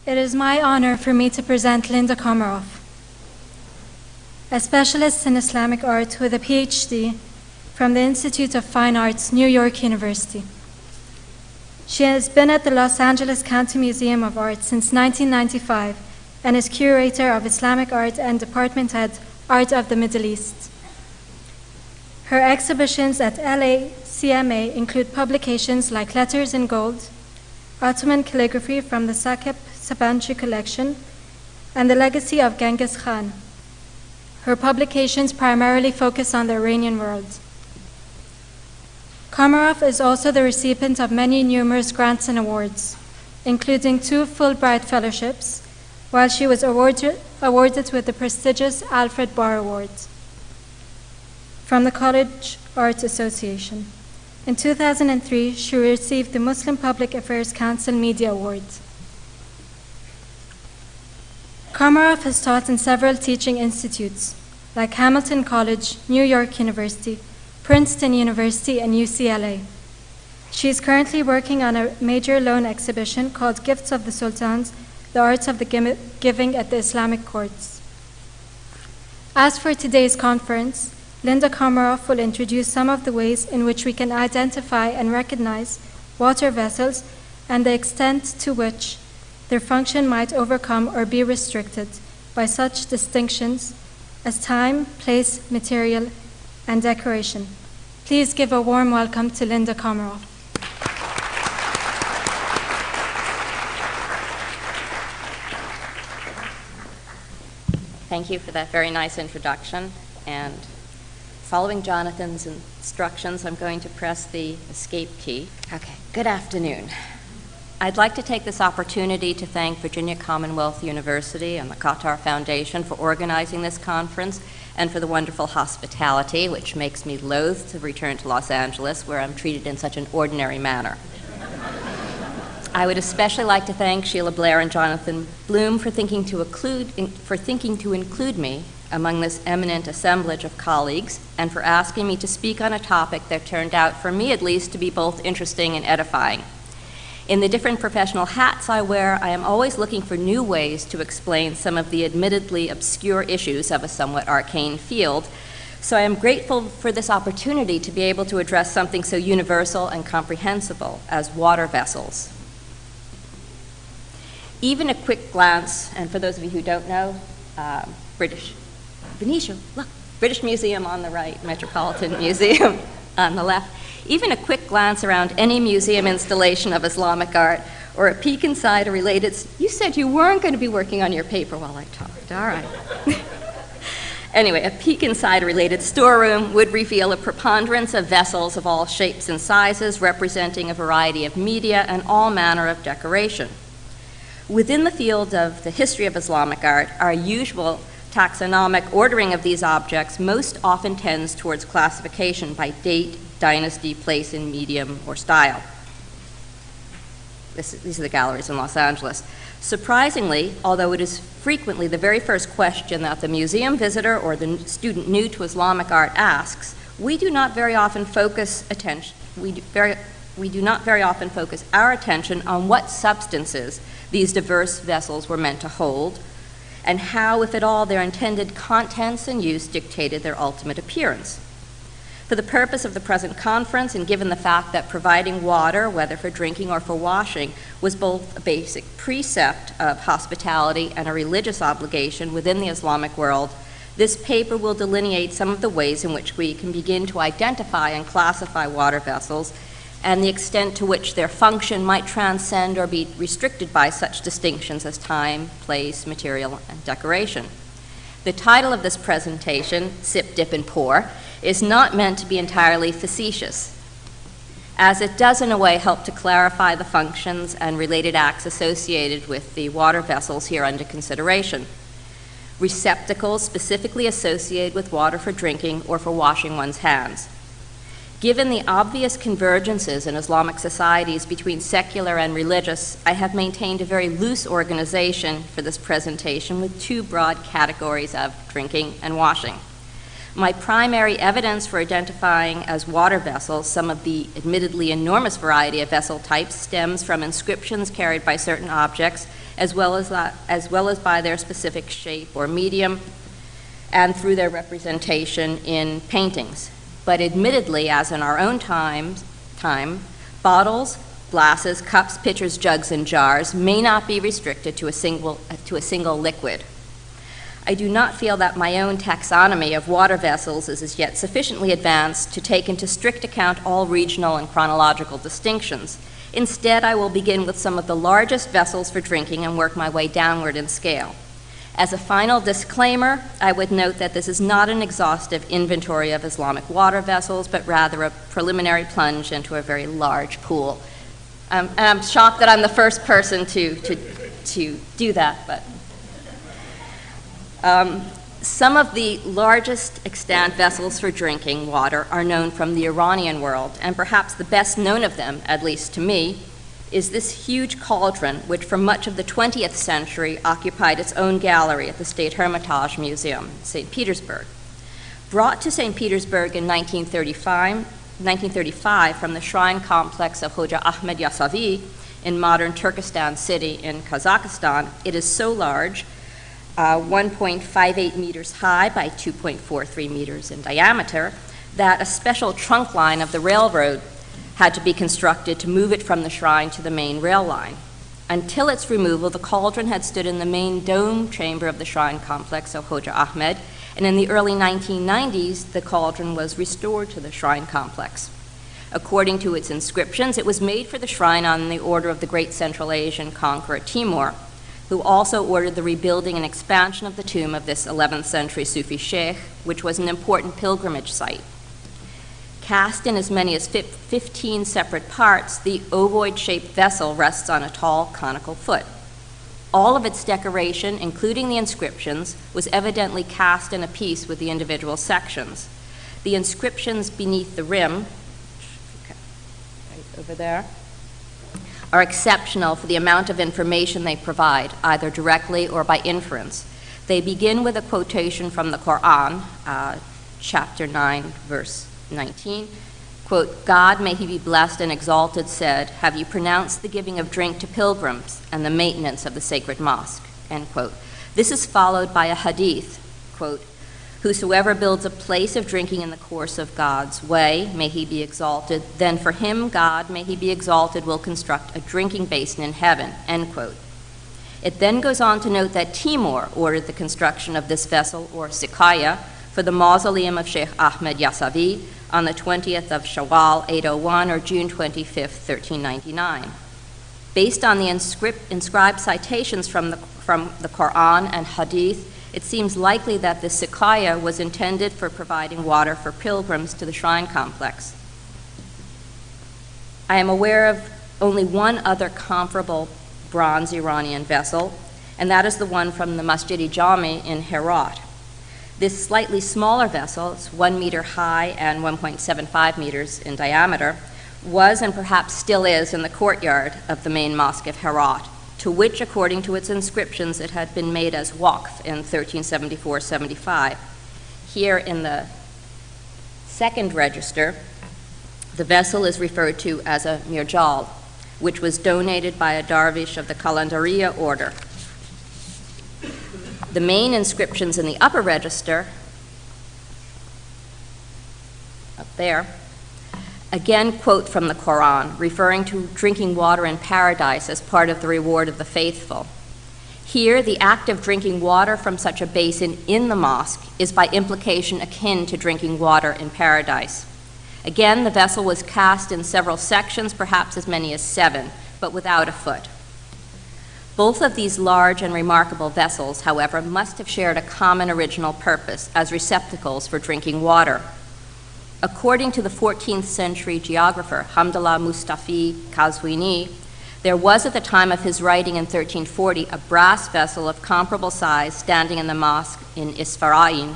It is my honor for me to present Linda Komaroff, a specialist in Islamic art with a PhD from the Institute of Fine Arts, New York University. She has been at the Los Angeles County Museum of Art since 1995 and is curator of Islamic art and department head, Art of the Middle East. Her exhibitions at LA CMA include publications like Letters in Gold, Ottoman calligraphy from the Sakep Sabanci collection, and The Legacy of Genghis Khan. Her publications primarily focus on the Iranian world. Komaroff is also the recipient of many numerous grants and awards, including 2 Fulbright fellowships, while she was awarded with the prestigious Alfred Barr Award from the College Art Association. In 2003, she received the Muslim Public Affairs Council Media Award. Komaroff has taught in several teaching institutes, like Hamilton College, New York University, Princeton University, and UCLA. She is currently working on a major loan exhibition called Gifts of the Sultans, the Arts of the Giving at the Islamic Courts. As for today's conference, Linda Komaroff will introduce some of the ways in which we can identify and recognize water vessels and the extent to which their function might overcome or be restricted by such distinctions as time, place, material, and decoration. Please give a warm welcome to Linda Komaroff. Thank you for that very nice introduction. And following Jonathan's instructions, I'm going to press the escape key. Okay, good afternoon. I'd like to take this opportunity to thank Virginia Commonwealth University and the Qatar Foundation for organizing this conference and for the wonderful hospitality, which makes me loath to return to Los Angeles, where I'm treated in such an ordinary manner. I would especially like to thank Sheila Blair and Jonathan Bloom for thinking to include me among this eminent assemblage of colleagues and for asking me to speak on a topic that turned out, for me at least, to be both interesting and edifying. In the different professional hats I wear, I am always looking for new ways to explain some of the admittedly obscure issues of a somewhat arcane field, so I am grateful for this opportunity to be able to address something so universal and comprehensible as water vessels. Even a quick glance, and for those of you who don't know, British Museum on the right, Metropolitan Museum on the left. Even a quick glance around any museum installation of Islamic art or a peek inside a related, you said you weren't going to be working on your paper while I talked, all right. Anyway, a peek inside a related storeroom would reveal a preponderance of vessels of all shapes and sizes representing a variety of media and all manner of decoration. Within the field of the history of Islamic art, our usual taxonomic ordering of these objects most often tends towards classification by date, dynasty, place, and medium or style. These are the galleries in Los Angeles. Surprisingly, although it is frequently the very first question that the museum visitor or the student new to Islamic art asks, we do not very often focus our attention on what substances these diverse vessels were meant to hold, and how, if at all, their intended contents and use dictated their ultimate appearance. For the purpose of the present conference, and given the fact that providing water, whether for drinking or for washing, was both a basic precept of hospitality and a religious obligation within the Islamic world, this paper will delineate some of the ways in which we can begin to identify and classify water vessels and the extent to which their function might transcend or be restricted by such distinctions as time, place, material, and decoration. The title of this presentation, Sip, Dip, and Pour, is not meant to be entirely facetious, as it does in a way help to clarify the functions and related acts associated with the water vessels here under consideration. Receptacles specifically associated with water for drinking or for washing one's hands. Given the obvious convergences in Islamic societies between secular and religious, I have maintained a very loose organization for this presentation with 2 broad categories of drinking and washing. My primary evidence for identifying as water vessels some of the admittedly enormous variety of vessel types stems from inscriptions carried by certain objects, as well as by their specific shape or medium, and through their representation in paintings. But admittedly, as in our own time, bottles, glasses, cups, pitchers, jugs, and jars may not be restricted to a single liquid. I do not feel that my own taxonomy of water vessels is as yet sufficiently advanced to take into strict account all regional and chronological distinctions. Instead, I will begin with some of the largest vessels for drinking and work my way downward in scale. As a final disclaimer, I would note that this is not an exhaustive inventory of Islamic water vessels, but rather a preliminary plunge into a very large pool. And I'm shocked that I'm the first person to do that, but some of the largest extant vessels for drinking water are known from the Iranian world, and perhaps the best known of them, at least to me, is this huge cauldron, which for much of the 20th century occupied its own gallery at the State Hermitage Museum, St. Petersburg. Brought to St. Petersburg in 1935 from the shrine complex of Hoja Ahmed Yasavi in modern Turkestan city in Kazakhstan, it is so large, 1.58 meters high by 2.43 meters in diameter, that a special trunk line of the railroad had to be constructed to move it from the shrine to the main rail line. Until its removal, the cauldron had stood in the main dome chamber of the shrine complex of Hoja Ahmed, and in the early 1990s, the cauldron was restored to the shrine complex. According to its inscriptions, it was made for the shrine on the order of the great Central Asian conqueror Timur, who also ordered the rebuilding and expansion of the tomb of this 11th century Sufi sheikh, which was an important pilgrimage site. Cast in as many as 15 separate parts, the ovoid-shaped vessel rests on a tall, conical foot. All of its decoration, including the inscriptions, was evidently cast in a piece with the individual sections. The inscriptions beneath the rim, right over there, are exceptional for the amount of information they provide, either directly or by inference. They begin with a quotation from the Quran, chapter 9, verse 19. Quote, "God, may he be blessed and exalted, said, have you pronounced the giving of drink to pilgrims and the maintenance of the sacred mosque," end quote. This is followed by a hadith, quote, "Whosoever builds a place of drinking in the course of God's way, may he be exalted, then for him, God, may he be exalted, will construct a drinking basin in heaven," end quote. It then goes on to note that Timur ordered the construction of this vessel, or sikaya, for the mausoleum of Sheikh Ahmed Yasavi on the 20th of Shawwal, 801, or June 25th, 1399. Based on the inscribed citations from the Quran and hadith, it seems likely that the sikaya was intended for providing water for pilgrims to the shrine complex. I am aware of only one other comparable bronze Iranian vessel, and that is the one from the Masjid-i-Jami in Herat. This slightly smaller vessel, it's 1 meter high and 1.75 meters in diameter, was and perhaps still is in the courtyard of the main mosque of Herat, to which, according to its inscriptions, it had been made as waqf in 1374-75. Here in the second register, the vessel is referred to as a mirjal, which was donated by a darvish of the Kalandariya order. The main inscriptions in the upper register, up there, again quote from the Quran, referring to drinking water in paradise as part of the reward of the faithful. Here, the act of drinking water from such a basin in the mosque is by implication akin to drinking water in paradise. Again, the vessel was cast in several sections, perhaps as many as 7, but without a foot. Both of these large and remarkable vessels, however, must have shared a common original purpose as receptacles for drinking water. According to the 14th century geographer Hamdallah Mustafi Kazwini, there was at the time of his writing in 1340 a brass vessel of comparable size standing in the mosque in Isfarain,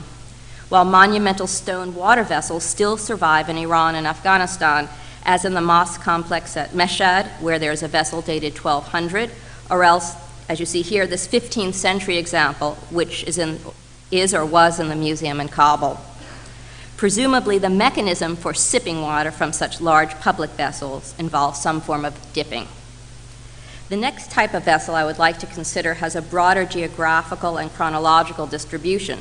while monumental stone water vessels still survive in Iran and Afghanistan, as in the mosque complex at Mashhad, where there's a vessel dated 1200, or else, as you see here, this 15th century example, which is or was in the museum in Kabul. Presumably, the mechanism for sipping water from such large public vessels involves some form of dipping. The next type of vessel I would like to consider has a broader geographical and chronological distribution.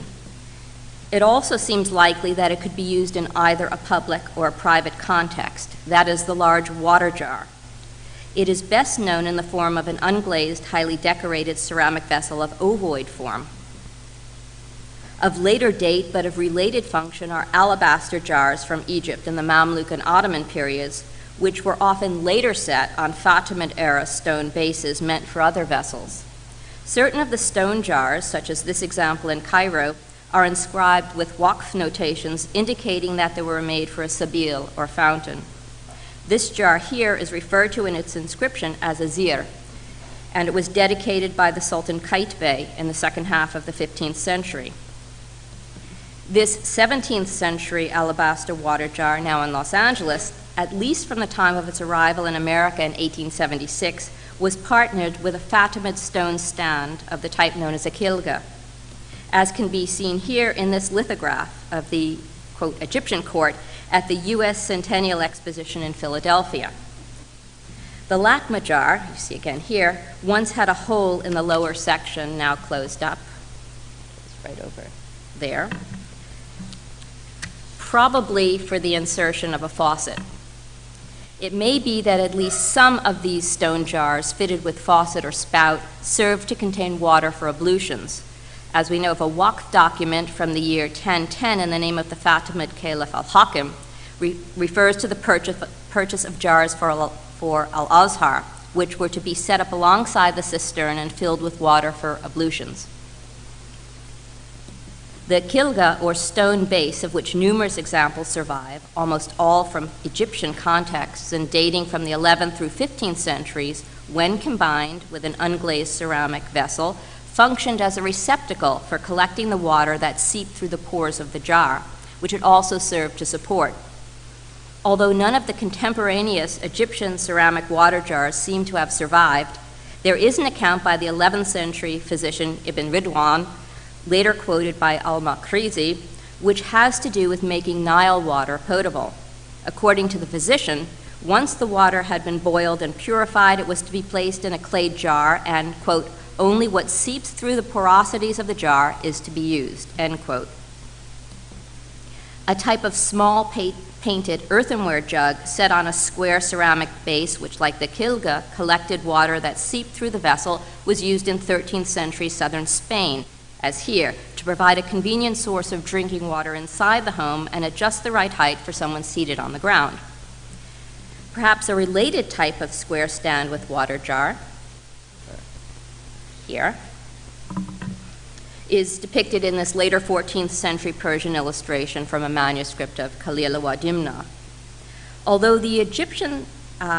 It also seems likely that it could be used in either a public or a private context, that is, the large water jar. It is best known in the form of an unglazed, highly decorated ceramic vessel of ovoid form. Of later date, but of related function, are alabaster jars from Egypt in the Mamluk and Ottoman periods, which were often later set on Fatimid-era stone bases meant for other vessels. Certain of the stone jars, such as this example in Cairo, are inscribed with waqf notations indicating that they were made for a sabil, or fountain. This jar here is referred to in its inscription as a zir, and it was dedicated by the Sultan Kait Bey in the second half of the 15th century. This 17th century alabaster water jar, now in Los Angeles, at least from the time of its arrival in America in 1876, was partnered with a Fatimid stone stand of the type known as a kilga, as can be seen here in this lithograph of the, quote, Egyptian court at the U.S. Centennial Exposition in Philadelphia. The lakma jar, you see again here, once had a hole in the lower section, now closed up. It's right over there. Probably for the insertion of a faucet. It may be that at least some of these stone jars fitted with faucet or spout served to contain water for ablutions. As we know of a waqf document from the year 1010 in the name of the Fatimid Caliph al-Hakim, refers to the purchase of jars for al-Azhar, which were to be set up alongside the cistern and filled with water for ablutions. The kilga, or stone base, of which numerous examples survive, almost all from Egyptian contexts and dating from the 11th through 15th centuries, when combined with an unglazed ceramic vessel, functioned as a receptacle for collecting the water that seeped through the pores of the jar, which it also served to support. Although none of the contemporaneous Egyptian ceramic water jars seem to have survived, there is an account by the 11th century physician Ibn Ridwan, later quoted by al-Makrizi, which has to do with making Nile water potable. According to the physician, once the water had been boiled and purified, it was to be placed in a clay jar and, quote, only what seeps through the porosities of the jar is to be used, end quote. A type of small painted earthenware jug set on a square ceramic base, which, like the kilga, collected water that seeped through the vessel, was used in 13th century southern Spain, as here, to provide a convenient source of drinking water inside the home and at just the right height for someone seated on the ground. Perhaps a related type of square stand with water jar, here, is depicted in this later 14th century Persian illustration from a manuscript of Khalil wa Dimna. Although the Egyptian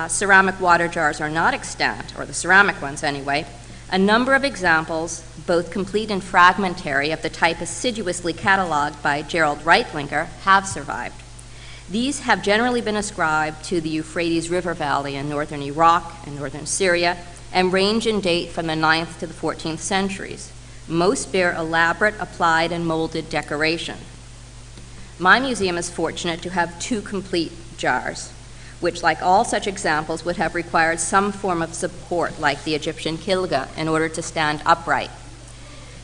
ceramic water jars are not extant, or the ceramic ones anyway, a number of examples, both complete and fragmentary, of the type assiduously cataloged by Gerald Reitlinger have survived. These have generally been ascribed to the Euphrates River Valley in northern Iraq and northern Syria, and range in date from the 9th to the 14th centuries. Most bear elaborate applied and molded decoration. My museum is fortunate to have two complete jars, which, like all such examples, would have required some form of support, like the Egyptian kilga, in order to stand upright.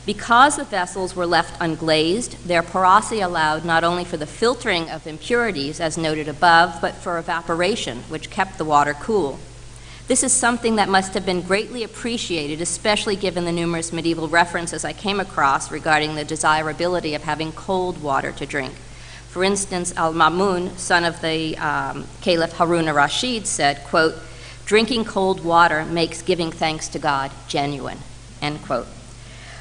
Because the vessels were left unglazed, their porosity allowed not only for the filtering of impurities, as noted above, but for evaporation, which kept the water cool. This is something that must have been greatly appreciated, especially given the numerous medieval references I came across regarding the desirability of having cold water to drink. For instance, Al-Ma'mun, son of the Caliph Harun al-Rashid, said, quote, drinking cold water makes giving thanks to God genuine, end quote.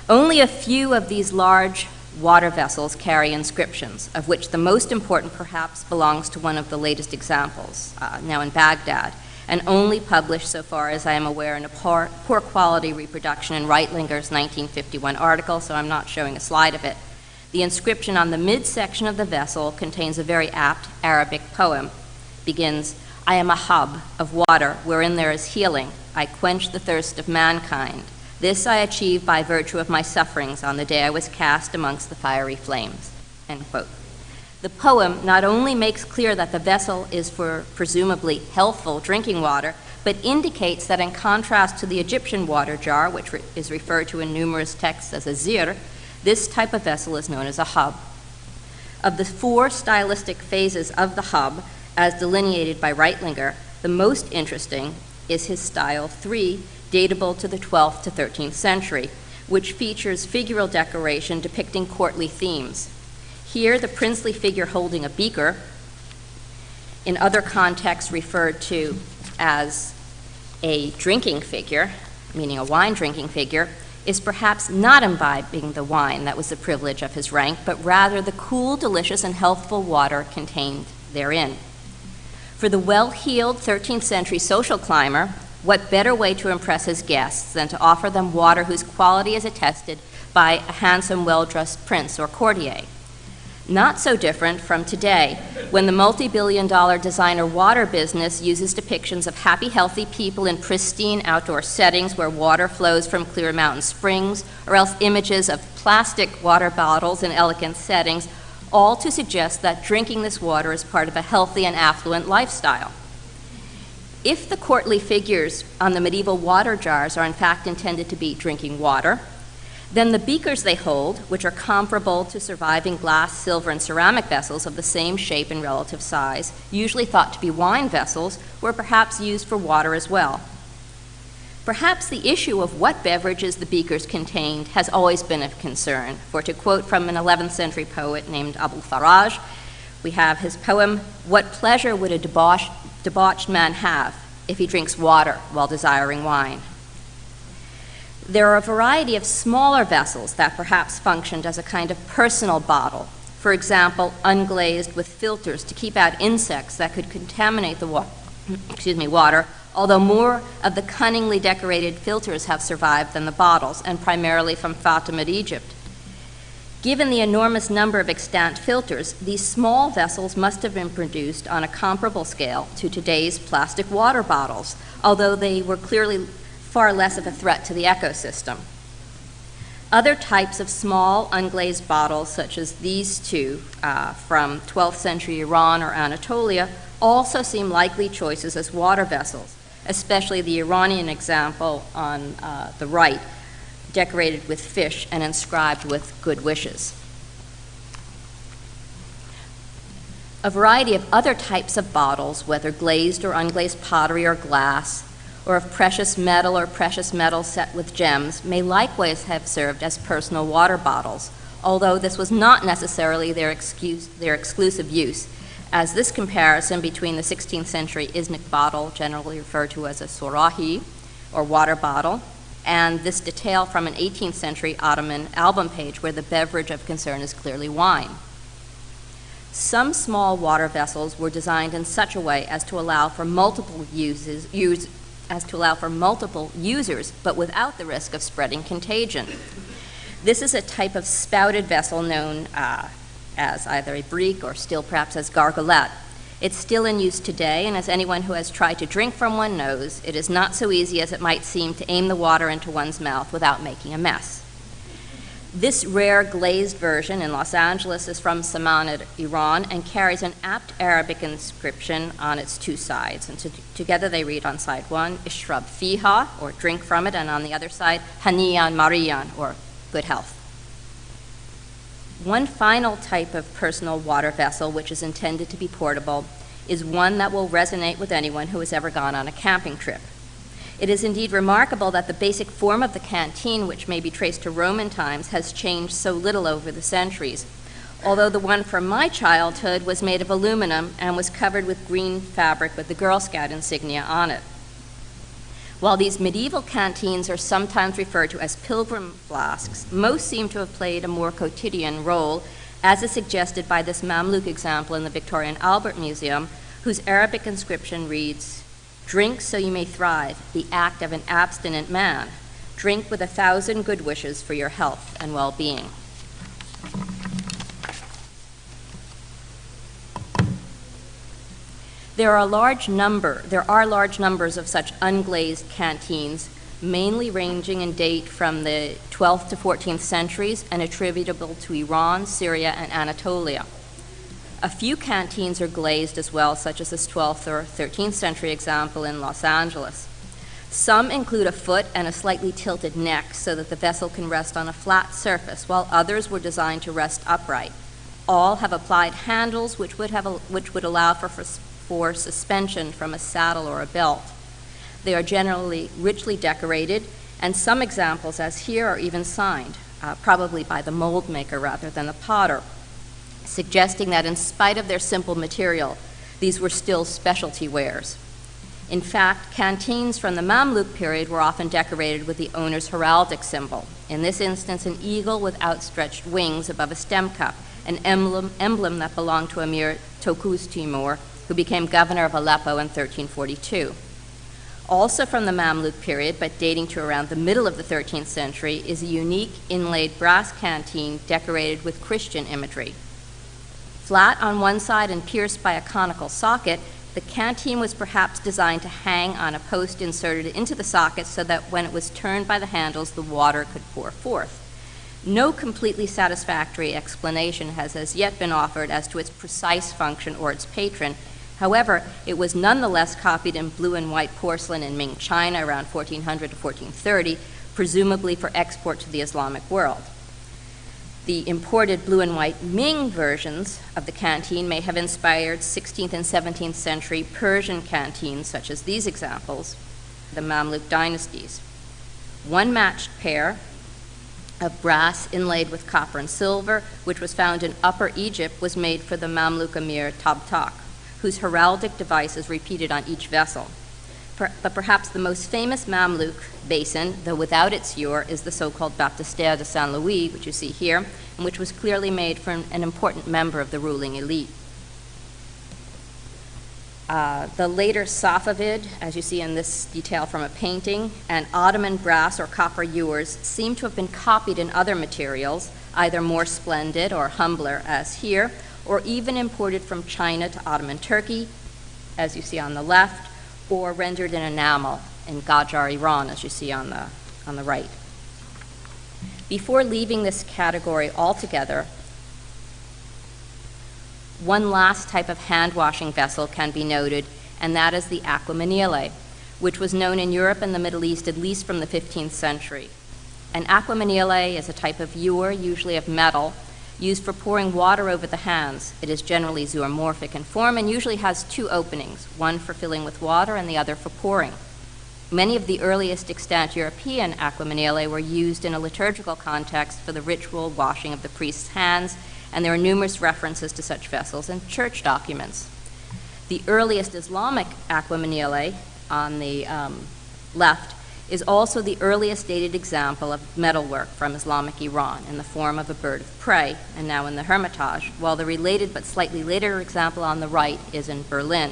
Only a few of these large water vessels carry inscriptions, of which the most important perhaps belongs to one of the latest examples, now in Baghdad, and only published, so far as I am aware, in a poor quality reproduction in Reitlinger's 1951 article, so I'm not showing a slide of it. The inscription on the midsection of the vessel contains a very apt Arabic poem. Begins, I am a hub of water wherein there is healing. I quench the thirst of mankind. This I achieved by virtue of my sufferings on the day I was cast amongst the fiery flames, end quote. The poem not only makes clear that the vessel is for presumably healthful drinking water, but indicates that in contrast to the Egyptian water jar, which is referred to in numerous texts as a zir, this type of vessel is known as a hub. Of the 4 stylistic phases of the hub, as delineated by Reitlinger, the most interesting is his style 3, datable to the 12th to 13th century, which features figural decoration depicting courtly themes. Here, the princely figure holding a beaker, in other contexts referred to as a drinking figure, meaning a wine drinking figure, is perhaps not imbibing the wine that was the privilege of his rank, but rather the cool, delicious, and healthful water contained therein. For the well-heeled 13th century social climber, what better way to impress his guests than to offer them water whose quality is attested by a handsome, well-dressed prince or courtier? Not so different from today, when the multi-billion-dollar designer water business uses depictions of happy, healthy people in pristine outdoor settings where water flows from clear mountain springs, or else images of plastic water bottles in elegant settings, all to suggest that drinking this water is part of a healthy and affluent lifestyle. If the courtly figures on the medieval water jars are in fact intended to be drinking water, then the beakers they hold, which are comparable to surviving glass, silver, and ceramic vessels of the same shape and relative size, usually thought to be wine vessels, were perhaps used for water as well. Perhaps the issue of what beverages the beakers contained has always been of concern, for to quote from an 11th century poet named Abul Faraj, we have his poem, "What pleasure would a debauched man have if he drinks water while desiring wine?" There are a variety of smaller vessels that perhaps functioned as a kind of personal bottle, for example, unglazed with filters to keep out insects that could contaminate the water, although more of the cunningly decorated filters have survived than the bottles, and primarily from Fatimid Egypt. Given the enormous number of extant filters, these small vessels must have been produced on a comparable scale to today's plastic water bottles, although they were clearly far less of a threat to the ecosystem. Other types of small unglazed bottles, such as these two from 12th century Iran or Anatolia, also seem likely choices as water vessels, especially the Iranian example on the right, decorated with fish and inscribed with good wishes. A variety of other types of bottles, whether glazed or unglazed pottery or glass, or of precious metal or precious metal set with gems, may likewise have served as personal water bottles, although this was not necessarily their exclusive use, as this comparison between the 16th century Iznik bottle, generally referred to as a sorahi, or water bottle, and this detail from an 18th century Ottoman album page where the beverage of concern is clearly wine. Some small water vessels were designed in such a way as to allow for multiple users, but without the risk of spreading contagion. This is a type of spouted vessel known as either a brique or still perhaps as gargolette. It's still in use today, and as anyone who has tried to drink from one knows, it is not so easy as it might seem to aim the water into one's mouth without making a mess. This rare glazed version in Los Angeles is from Samanid, Iran, and carries an apt Arabic inscription on its 2 sides. And together they read on side 1, Ishrab fiha, or drink from it, and on the other side, Haniyan Mariyan, or good health. One final type of personal water vessel, which is intended to be portable, is one that will resonate with anyone who has ever gone on a camping trip. It is indeed remarkable that the basic form of the canteen, which may be traced to Roman times, has changed so little over the centuries, although the one from my childhood was made of aluminum and was covered with green fabric with the Girl Scout insignia on it. While these medieval canteens are sometimes referred to as pilgrim flasks, most seem to have played a more quotidian role, as is suggested by this Mamluk example in the Victorian Albert Museum, whose Arabic inscription reads, "Drink so you may thrive, the act of an abstinent man. Drink with 1,000 good wishes for your health and well-being." There are large numbers of such unglazed canteens, mainly ranging in date from the 12th to 14th centuries and attributable to Iran, Syria, and Anatolia. A few canteens are glazed as well, such as this 12th or 13th century example in Los Angeles. Some include a foot and a slightly tilted neck so that the vessel can rest on a flat surface, while others were designed to rest upright. All have applied handles which would allow for suspension from a saddle or a belt. They are generally richly decorated, and some examples, as here, are even signed, probably by the mold maker rather than the potter, suggesting that in spite of their simple material, these were still specialty wares. In fact, canteens from the Mamluk period were often decorated with the owner's heraldic symbol, in this instance an eagle with outstretched wings above a stem cup, an emblem that belonged to Emir Tokus Timur, who became governor of Aleppo in 1342. Also from the Mamluk period, but dating to around the middle of the 13th century, is a unique inlaid brass canteen decorated with Christian imagery. Flat on one side and pierced by a conical socket, the canteen was perhaps designed to hang on a post inserted into the socket so that when it was turned by the handles, the water could pour forth. No completely satisfactory explanation has as yet been offered as to its precise function or its patron. However, it was nonetheless copied in blue and white porcelain in Ming China around 1400 to 1430, presumably for export to the Islamic world. The imported blue and white Ming versions of the canteen may have inspired 16th and 17th century Persian canteens, such as these examples, the Mamluk dynasties. One matched pair of brass inlaid with copper and silver, which was found in Upper Egypt, was made for the Mamluk emir Tabtak, whose heraldic device is repeated on each vessel. But perhaps the most famous Mamluk basin, though without its ewer, is the so-called Baptistère de Saint-Louis, which you see here, and which was clearly made for an important member of the ruling elite. The later Safavid, as you see in this detail from a painting, and Ottoman brass or copper ewers seem to have been copied in other materials, either more splendid or humbler, as here, or even imported from China to Ottoman Turkey, as you see on the left, or rendered in enamel in Qajar, Iran, as you see on the right. Before leaving this category altogether, one last type of hand-washing vessel can be noted, and that is the aqua manile, which was known in Europe and the Middle East at least from the 15th century. An aqua manile is a type of ewer, usually of metal, used for pouring water over the hands. It is generally zoomorphic in form and usually has two openings, one for filling with water and the other for pouring. Many of the earliest extant European aqua manile were used in a liturgical context for the ritual washing of the priest's hands, and there are numerous references to such vessels in church documents. The earliest Islamic aqua manile on the left is also the earliest dated example of metalwork from Islamic Iran in the form of a bird of prey, and now in the Hermitage, while the related but slightly later example on the right is in Berlin.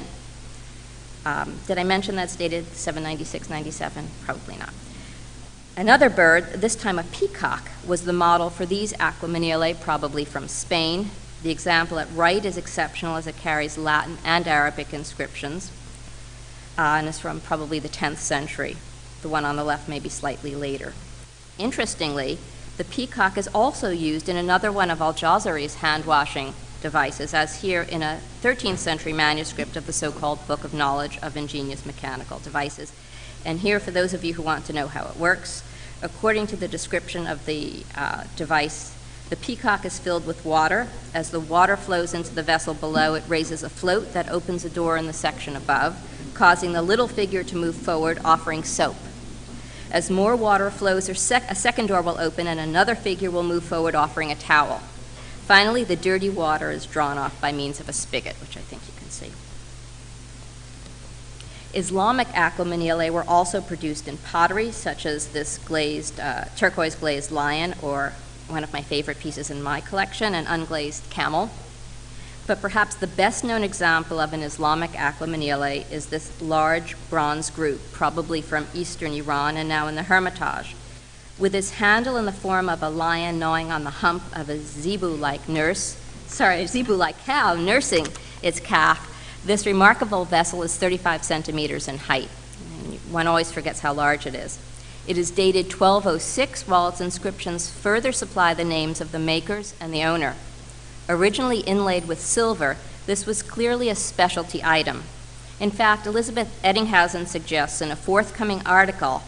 Did I mention that's dated 796-97? Probably not. Another bird, this time a peacock, was the model for these aqua manile, probably from Spain. The example at right is exceptional as it carries Latin and Arabic inscriptions, and is from probably the 10th century. The one on the left may be slightly later. Interestingly, the peacock is also used in another one of Al-Jazari's hand-washing devices, as here in a 13th century manuscript of the so-called Book of Knowledge of Ingenious Mechanical Devices. And here, for those of you who want to know how it works, according to the description of the device, the peacock is filled with water. As the water flows into the vessel below, it raises a float that opens a door in the section above, causing the little figure to move forward, offering soap. As more water flows, a second door will open and another figure will move forward, offering a towel. Finally, the dirty water is drawn off by means of a spigot, which I think you can see. Islamic aqua manile were also produced in pottery, such as this glazed, turquoise glazed lion, or one of my favorite pieces in my collection, an unglazed camel. But perhaps the best known example of an Islamic aqua manile is this large bronze group, probably from eastern Iran and now in the Hermitage. With its handle in the form of a lion gnawing on the hump of a zebu-like cow nursing its calf, this remarkable vessel is 35 centimeters in height. And one always forgets how large it is. It is dated 1206, while its inscriptions further supply the names of the makers and the owner. Originally inlaid with silver, this was clearly a specialty item. In fact, Elizabeth Eddinghausen suggests in a forthcoming article,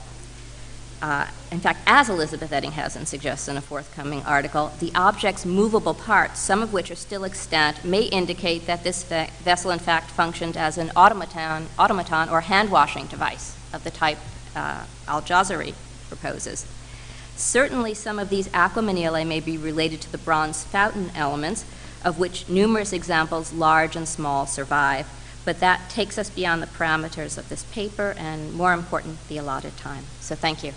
as Elizabeth Eddinghausen suggests in a forthcoming article, the object's movable parts, some of which are still extant, may indicate that this vessel in fact functioned as an automaton or hand-washing device of the type Al-Jazari proposes. Certainly some of these aqua manilae may be related to the bronze fountain elements, of which numerous examples, large and small, survive, but that takes us beyond the parameters of this paper and, more important, the allotted time. So thank you.